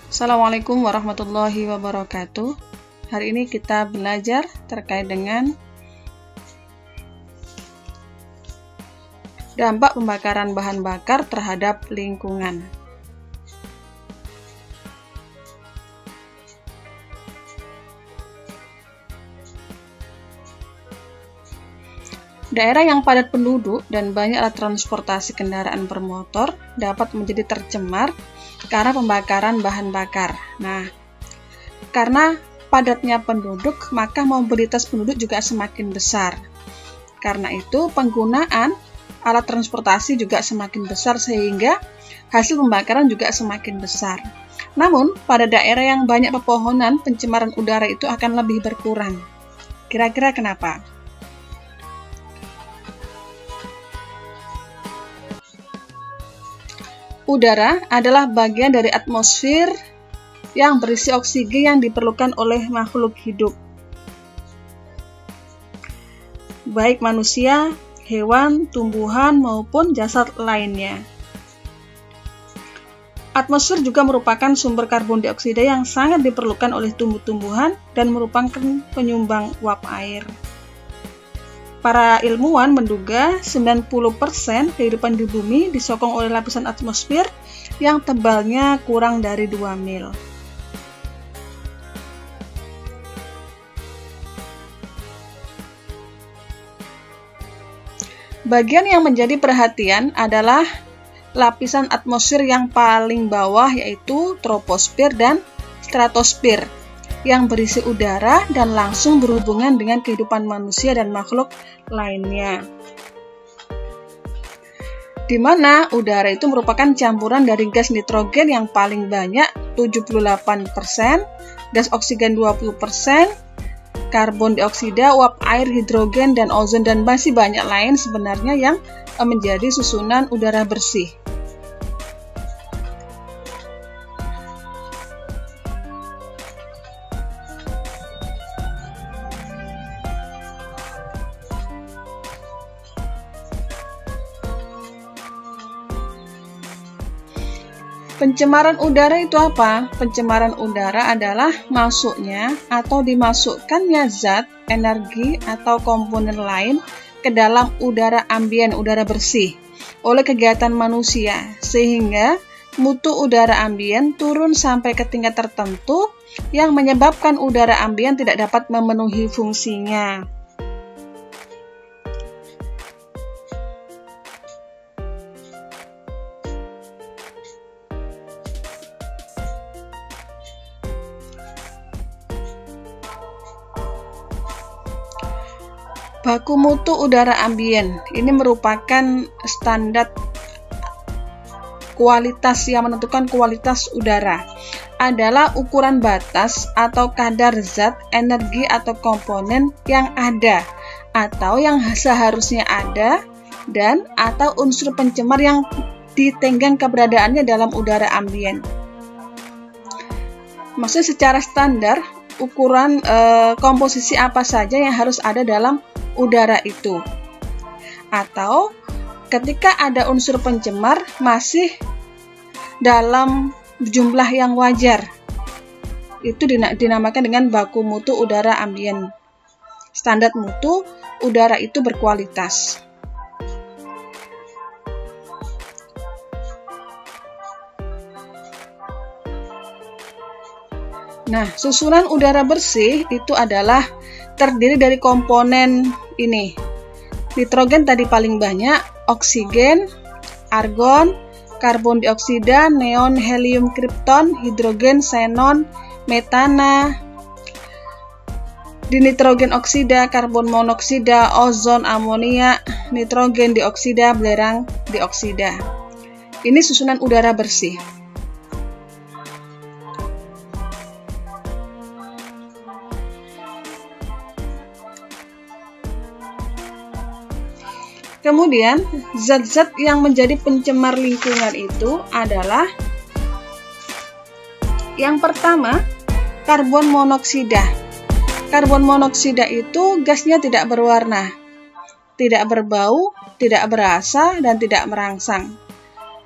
Assalamualaikum warahmatullahi wabarakatuh. Hari ini kita belajar terkait dengan dampak pembakaran bahan bakar terhadap lingkungan. Daerah yang padat penduduk dan banyak alat transportasi kendaraan bermotor dapat menjadi tercemar karena pembakaran bahan bakar. Nah, karena padatnya penduduk, maka mobilitas penduduk juga semakin besar. Karena itu, penggunaan alat transportasi juga semakin besar sehingga hasil pembakaran juga semakin besar. Namun, pada daerah yang banyak pepohonan, pencemaran udara itu akan lebih berkurang. Kira-kira kenapa? Udara adalah bagian dari atmosfer yang berisi oksigen yang diperlukan oleh makhluk hidup, baik manusia, hewan, tumbuhan, maupun jasad lainnya. Atmosfer juga merupakan sumber karbon dioksida yang sangat diperlukan oleh tumbuh-tumbuhan dan merupakan penyumbang uap air. Para ilmuwan menduga 90% kehidupan di bumi disokong oleh lapisan atmosfer yang tebalnya kurang dari 2 mil. Bagian yang menjadi perhatian adalah lapisan atmosfer yang paling bawah, yaitu troposfer dan stratosfer, yang berisi udara dan langsung berhubungan dengan kehidupan manusia dan makhluk lainnya. Di mana udara itu merupakan campuran dari gas nitrogen yang paling banyak 78%, gas oksigen 20%, karbon dioksida, uap air, hidrogen, dan ozon, dan masih banyak lain sebenarnya yang menjadi susunan udara bersih. Pencemaran udara itu apa? Pencemaran udara adalah masuknya atau dimasukkannya zat, energi, atau komponen lain ke dalam udara ambien, udara bersih, oleh kegiatan manusia, sehingga mutu udara ambien turun sampai ke tingkat tertentu yang menyebabkan udara ambien tidak dapat memenuhi fungsinya. Baku mutu udara ambien ini merupakan standar kualitas yang menentukan kualitas udara. Adalah ukuran batas atau kadar zat, energi, atau komponen yang ada atau yang seharusnya ada dan atau unsur pencemar yang ditenggang keberadaannya dalam udara ambien. Maksudnya secara standar, ukuran komposisi apa saja yang harus ada dalam udara itu, atau ketika ada unsur pencemar masih dalam jumlah yang wajar, itu dinamakan dengan baku mutu udara ambien. Standar mutu udara itu berkualitas. Nah, susunan udara bersih itu adalah terdiri dari komponen ini. Nitrogen tadi paling banyak, oksigen, argon, karbon dioksida, neon, helium, kripton, hidrogen, xenon, metana, dinitrogen oksida, karbon monoksida, ozon, amonia, nitrogen dioksida, belerang dioksida. Ini susunan udara bersih. Kemudian, zat-zat yang menjadi pencemar lingkungan itu adalah yang pertama, karbon monoksida. Karbon monoksida itu gasnya tidak berwarna, tidak berbau, tidak berasa, dan tidak merangsang.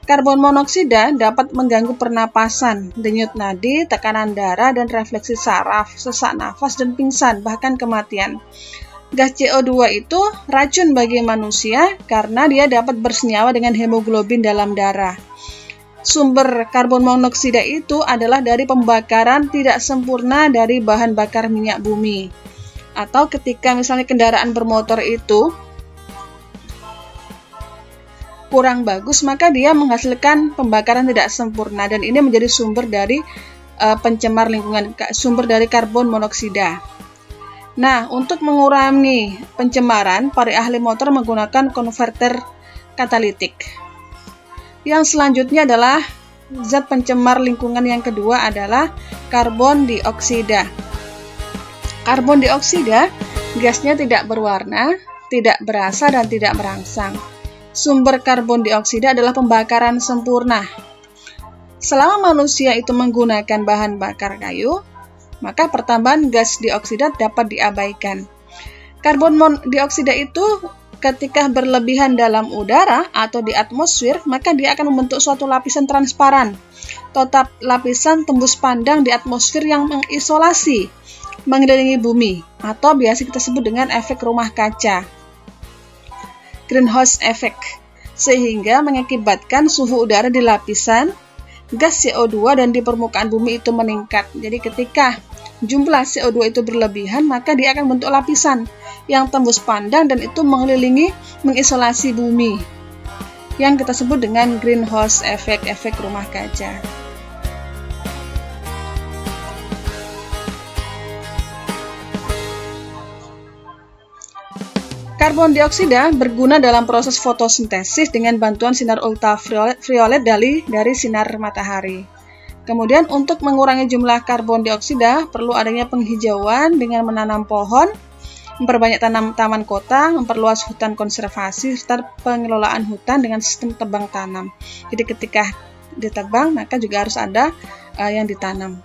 Karbon monoksida dapat mengganggu pernapasan, denyut nadi, tekanan darah, dan refleksi saraf, sesak nafas, dan pingsan, bahkan kematian. Gas CO2 itu racun bagi manusia karena dia dapat bersenyawa dengan hemoglobin dalam darah. Sumber karbon monoksida itu adalah dari pembakaran tidak sempurna dari bahan bakar minyak bumi. Atau ketika misalnya kendaraan bermotor itu kurang bagus, maka dia menghasilkan pembakaran tidak sempurna, dan ini menjadi sumber dari pencemar lingkungan, sumber dari karbon monoksida. Nah, untuk mengurangi pencemaran, para ahli motor menggunakan konverter katalitik. Yang selanjutnya adalah zat pencemar lingkungan yang kedua adalah karbon dioksida. Karbon dioksida gasnya tidak berwarna, tidak berasa, dan tidak merangsang. Sumber karbon dioksida adalah pembakaran sempurna. Selama manusia itu menggunakan bahan bakar kayu, maka pertambahan gas dioksida dapat diabaikan. Karbon dioksida itu ketika berlebihan dalam udara atau di atmosfer, maka dia akan membentuk suatu lapisan transparan. Total lapisan tembus pandang di atmosfer yang mengisolasi, mengelilingi bumi, atau biasa kita sebut dengan efek rumah kaca. Greenhouse effect, sehingga mengakibatkan suhu udara di lapisan gas CO2 dan di permukaan bumi itu meningkat. Jadi ketika jumlah CO2 itu berlebihan, maka dia akan bentuk lapisan yang tembus pandang dan itu mengelilingi, mengisolasi bumi, yang kita sebut dengan greenhouse effect, efek rumah kaca. Karbon dioksida berguna dalam proses fotosintesis dengan bantuan sinar ultraviolet dari sinar matahari. Kemudian untuk mengurangi jumlah karbon dioksida perlu adanya penghijauan dengan menanam pohon, memperbanyak taman kota, memperluas hutan konservasi, serta pengelolaan hutan dengan sistem tebang tanam. Jadi ketika ditebang maka juga harus ada yang ditanam.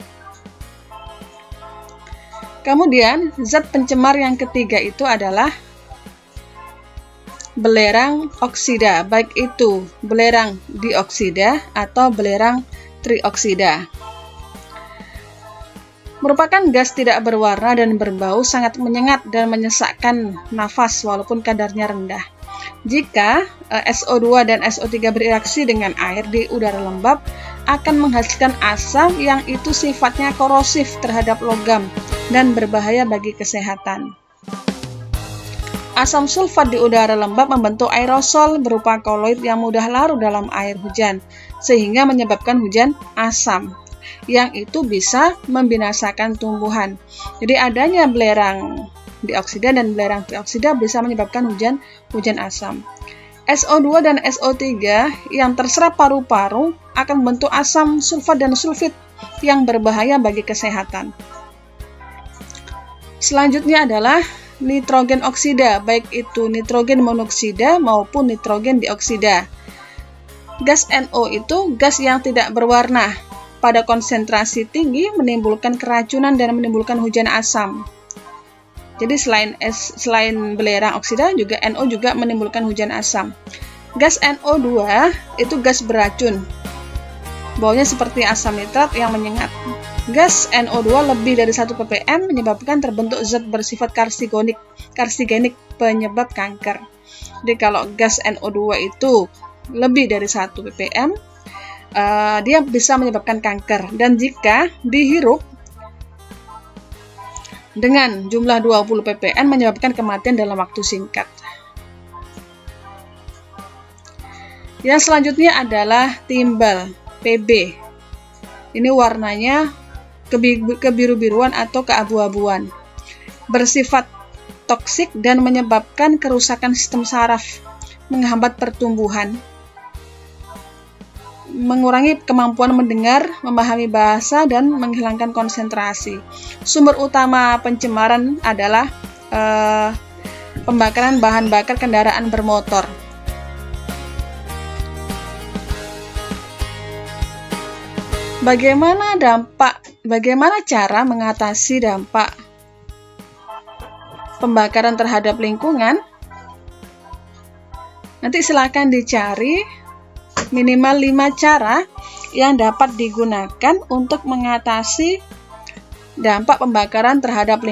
Kemudian zat pencemar yang ketiga itu adalah belerang oksida, baik itu belerang dioksida atau belerang trioksida. Merupakan gas tidak berwarna dan berbau, sangat menyengat dan menyesakkan nafas walaupun kadarnya rendah. Jika SO2 dan SO3 bereaksi dengan air di udara lembab, akan menghasilkan asam yang itu sifatnya korosif terhadap logam dan berbahaya bagi kesehatan. Asam sulfat di udara lembab membentuk aerosol berupa koloid yang mudah larut dalam air hujan, sehingga menyebabkan hujan asam, yang itu bisa membinasakan tumbuhan. Jadi adanya belerang dioksida dan belerang trioksida bisa menyebabkan hujan asam. SO2 dan SO3 yang terserap paru-paru akan membentuk asam sulfat dan sulfit yang berbahaya bagi kesehatan. Selanjutnya adalah nitrogen oksida, baik itu nitrogen monoksida maupun nitrogen dioksida. Gas NO itu gas yang tidak berwarna. Pada konsentrasi tinggi menimbulkan keracunan dan menimbulkan hujan asam. Jadi selain belerang oksida, juga NO juga menimbulkan hujan asam. Gas NO2 itu gas beracun. Baunya seperti asam nitrat yang menyengat. Gas NO2 lebih dari 1 ppm menyebabkan terbentuk zat bersifat karsigenik penyebab kanker. Jadi kalau gas NO2 itu lebih dari 1 ppm, dia bisa menyebabkan kanker. Dan jika dihirup dengan jumlah 20 ppm menyebabkan kematian dalam waktu singkat. Yang selanjutnya adalah timbal, PB. Ini warnanya kebiru-biruan atau keabu-abuan. Bersifat toksik dan menyebabkan kerusakan sistem saraf, menghambat pertumbuhan, mengurangi kemampuan mendengar, memahami bahasa, dan menghilangkan konsentrasi. Sumber utama pencemaran adalah pembakaran bahan bakar kendaraan bermotor. Bagaimana cara mengatasi dampak pembakaran terhadap lingkungan? Nanti silakan dicari minimal 5 cara yang dapat digunakan untuk mengatasi dampak pembakaran terhadap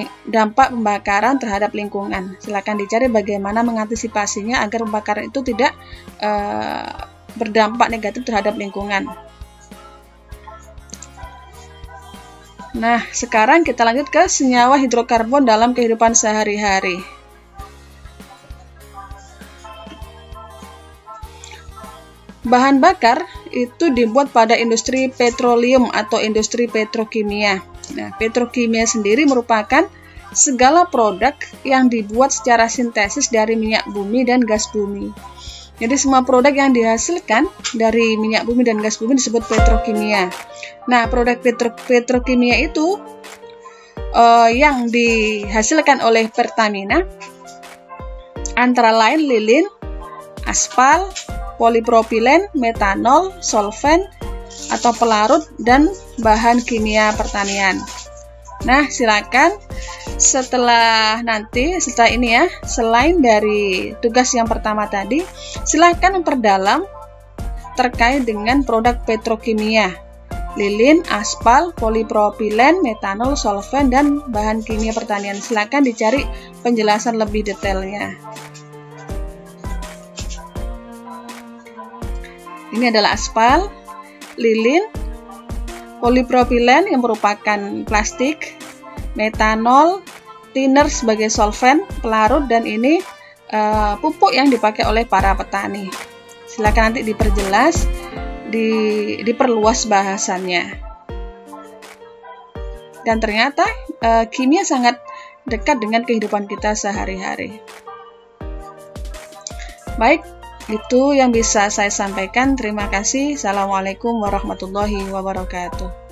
lingkungan. Silakan dicari bagaimana mengantisipasinya agar pembakaran itu tidak berdampak negatif terhadap lingkungan. Nah, sekarang kita lanjut ke senyawa hidrokarbon dalam kehidupan sehari-hari. Bahan bakar itu dibuat pada industri petroleum atau industri petrokimia. Nah, petrokimia sendiri merupakan segala produk yang dibuat secara sintesis dari minyak bumi dan gas bumi. Jadi semua produk yang dihasilkan dari minyak bumi dan gas bumi disebut petrokimia. Nah, produk petrokimia itu yang dihasilkan oleh Pertamina antara lain lilin, aspal, polipropilen, metanol, solvent atau pelarut, dan bahan kimia pertanian. Nah, silakan setelah ini ya, selain dari tugas yang pertama tadi, silakan memperdalam terkait dengan produk petrokimia, lilin, aspal, polipropilen, metanol, solvent, dan bahan kimia pertanian. Silakan dicari penjelasan lebih detailnya. Ini adalah aspal, lilin, polipropilen yang merupakan plastik, metanol, thinner sebagai solvent, pelarut, dan ini pupuk yang dipakai oleh para petani. Silakan nanti diperjelas, diperluas bahasannya. Dan ternyata kimia sangat dekat dengan kehidupan kita sehari-hari. Baik, itu yang bisa saya sampaikan. Terima kasih. Assalamualaikum warahmatullahi wabarakatuh.